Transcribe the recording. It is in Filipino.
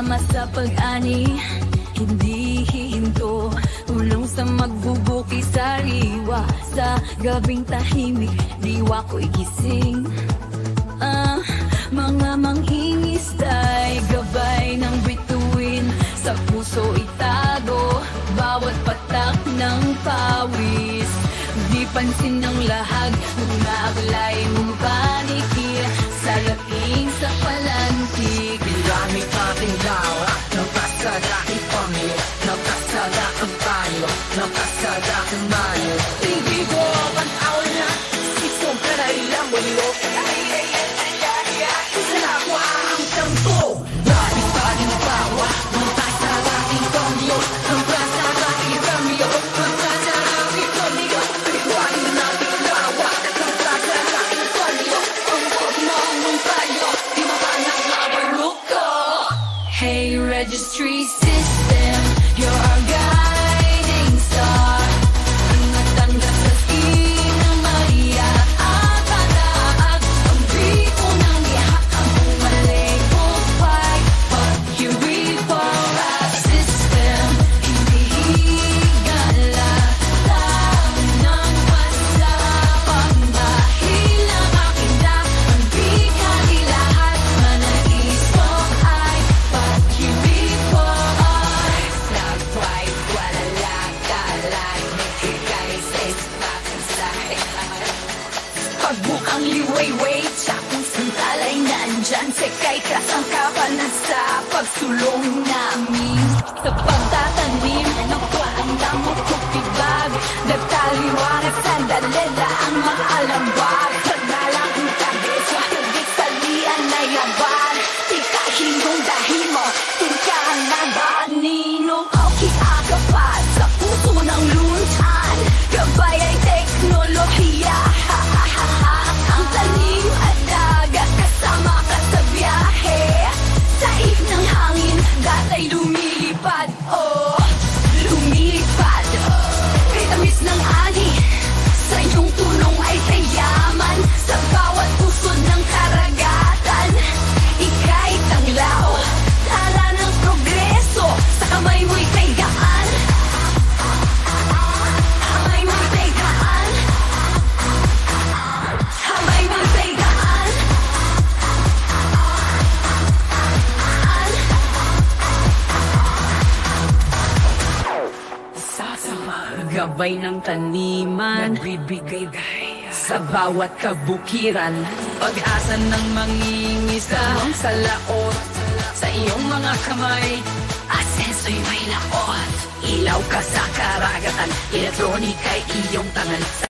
Sama sa pag-ani, hindi hihinto. Tulong sa magbubuki sariwa. Sa gabing tahimik, diwa ko'y gising. Mga manghingisday, gabay ng bituin. Sa puso itago, bawat patak ng pawis. Di pansin ng lahag, umaglay mong panikir. Sa laping sa palantik, Gamit nating lawa, nagkasada ipamilya, nagkasada ang payo, nagkasada ang mayo. Hindi ko panaw na, isong karay lang walo. Isa na ako ang tampo. Dahil pa rin bawa, nagkasada ipamilya, nagkasada ipamilya, nagkasada ipamilya. Iwain natin lawa, nagkasada ipamilya, ang pagmang ng payo, di mapanak na baruko. Hey registry system, you're our guiding star. Ingatan ka sa skina, Maria at pataag. Ang grito ng biyahak ang umalay ko fight. But here we fall our system, hindi higala. Tao ng masapang dahil na makita. Ang bigay lahat manais mo ay but here we fall. Nag-fight, wala lagkalay. Nagbigay sa ispapansay. Pagbukang liwayway, sa pusong talay nandyan. Sekay kasangkapan na sa pagsulong namin. Sa pagtatanim ng kwaang damot kupibag. Nagtaliwanag sandalela ang mga alambag. Pagnalang ang kabesa, nagig salian na yaban. Tikahin kong dahil mo, tingkahan na ba ninong okay agapad sa puso ng lunsan. Gabay ay teknolohiya. Ang talim at dagat kasama ka sa biyahe. Saif ng hangin, datay lumilipad. Oh, lumilipad. Kay tamis ng ani, sa iyong tulong ay kayaman. Sa bawat pusod ng karagatan, ika'y tanglaw. Tala ng progreso, sa kamay mo'y kayaan. Kamay mo'y kayaan. Kamay mo'y kayaan. Sasama, gabay ng taniman, nagbibigay sa bawat kabukiran. Pag-asa ng mangingisda sa laot, sa iyong mga kamay. Asenso'y may laot, ilaw ka sa karagatan, elektronika'y iyong tangan.